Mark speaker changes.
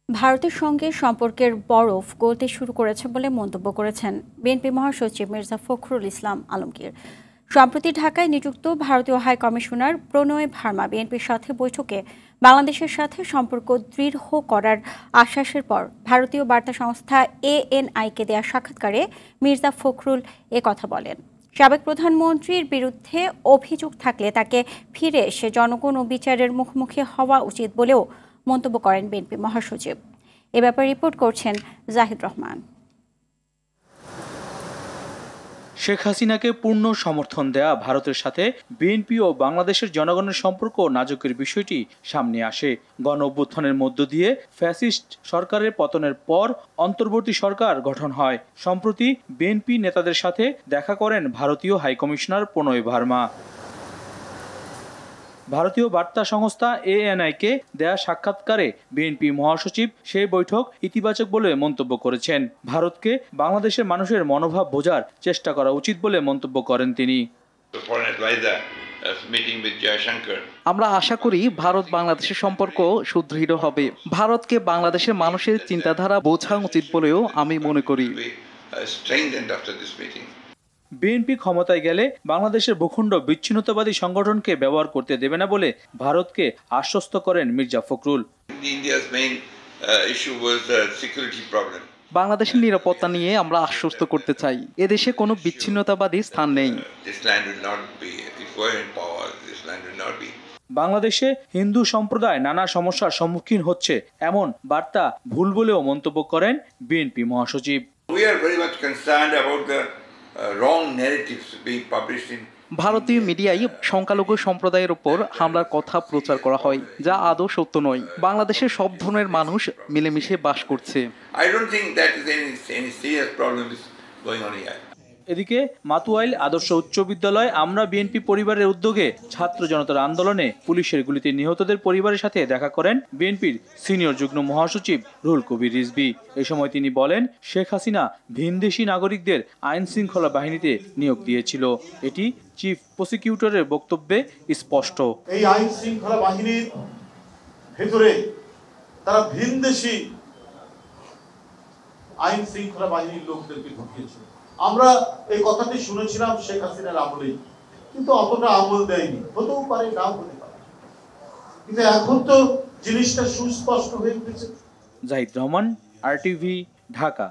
Speaker 1: ভারতের সঙ্গে সম্পর্কের বরফ গলতে শুরু করেছে বলে মন্তব্য করেছেন বিএনপি মহাসচিব মির্জা ফখরুল ইসলাম আলমগীর। সম্প্রতি ঢাকায় নিযুক্ত ভারতীয় হাই কমিশনার প্রণয় ভার্মা বিএনপির সাথে বৈঠকে বাংলাদেশের সাথে সম্পর্ক দৃঢ় করার আশ্বাসের পর ভারতীয় বার্তা সংস্থা ANI-কে দেয়া সাক্ষাৎকারে মির্জা ফখরুল কথা বলেন। সাবেক প্রধানমন্ত্রীর বিরুদ্ধে অভিযোগ থাকলে তাকে ফিরে এসে জনগণ ও বিচারের মুখোমুখি হওয়া উচিত বলেও মন্তব্য করেন বিএনপি মহাসচিব। এ ব্যাপারে রিপোর্ট করছেন জাহিদ রহমান।
Speaker 2: শেখ হাসিনাকে পূর্ণ সমর্থন দেয়া ভারতের সাথে বিএনপি ও বাংলাদেশের জনগণের সম্পর্ক নাজুকের বিষয়টি সামনে আসে। গণ অভ্যুত্থানের মধ্য দিয়ে ফ্যাসিস্ট সরকারের পতনের পর অন্তর্বর্তী সরকার গঠন হয়। সম্প্রতি বিএনপি নেতাদের সাথে দেখা করেন ভারতীয় হাইকমিশনার প্রণয় ভার্মা। ভারতীয় বার্তা সংস্থা ANI-কে দেয়া সাক্ষাৎকারে বিএনপি মহাসচিব সেই বৈঠক ইতিবাচক বলে মন্তব্য করেছেন। ভারতকে বাংলাদেশের মানুষের মনোভাব বোঝার চেষ্টা করা উচিত বলে মন্তব্য করেন তিনি।
Speaker 3: আমরা আশা করি ভারত বাংলাদেশের সম্পর্ক সুদৃঢ় হবে। ভারতকে বাংলাদেশের মানুষের চিন্তাধারা বোঝা উচিত বলেও আমি মনে করি।
Speaker 2: বিএনপি ক্ষমতায় গেলে বাংলাদেশের ভূখণ্ড বিচ্ছিন্নতাবাদী সংগঠনকে ব্যবহার করতে দেবে না বলে ভারতকে আশ্বস্ত করেন মির্জা ফখরুল।
Speaker 3: বাংলাদেশের নিরাপত্তা নিয়ে আমরা আশ্বস্ত করতে চাই, এদেশে কোনো বিচ্ছিন্নতাবাদী স্থান নেই।
Speaker 2: বাংলাদেশে হিন্দু সম্প্রদায় নানা সমস্যার সম্মুখীন হচ্ছে এমন বার্তা ভুল বলেও মন্তব্য করেন বিএনপি মহাসচিব।
Speaker 3: ভারতীয় মিডিয়ায় সংখ্যালঘু সম্প্রদায়ের উপর হামলার কথা প্রচার করা হয়, যা আদৌ সত্য নয়। বাংলাদেশের সব ধরনের মানুষ মিলেমিশে বাস করছে।
Speaker 2: এদিকে মাতুয়াইল আদর্শ উচ্চ বিদ্যালয় আমরা বিএনপি পরিবারের উদ্যোগে ছাত্র জনতার আন্দোলনে পুলিশের গুলিতে নিহতদের পরিবারের সাথে দেখা করেন বিএনপির সিনিয়র যুগ্ম মহাসচিব রুহুল কবির রিজভী। এই সময় তিনি বলেন, শেখ হাসিনা ভিনদেশি নাগরিকদের আইন শৃঙ্খলা বাহিনীতে নিয়োগ দিয়েছিল। এটি চিফ প্রসিকিউটরের বক্তব্যে স্পষ্ট।
Speaker 4: এই আইন শৃঙ্খলা বাহিনীর ভেতরে তারা ভিনদেশি আইন শৃঙ্খলা বাহিনীর লোকদেরকে ঢুকিয়েছে। আমরা এই কথাটি শুনেছিলাম শেখ হাসিনার আমলেই, কিন্তু অতটা আমল দেয়নি। হতেও পারে, নাও হতে পারে, কিন্তু এখন তো জিনিসটা সুস্পষ্ট হয়ে উঠেছে।
Speaker 2: জাহিদ রহমান, RTV, ঢাকা।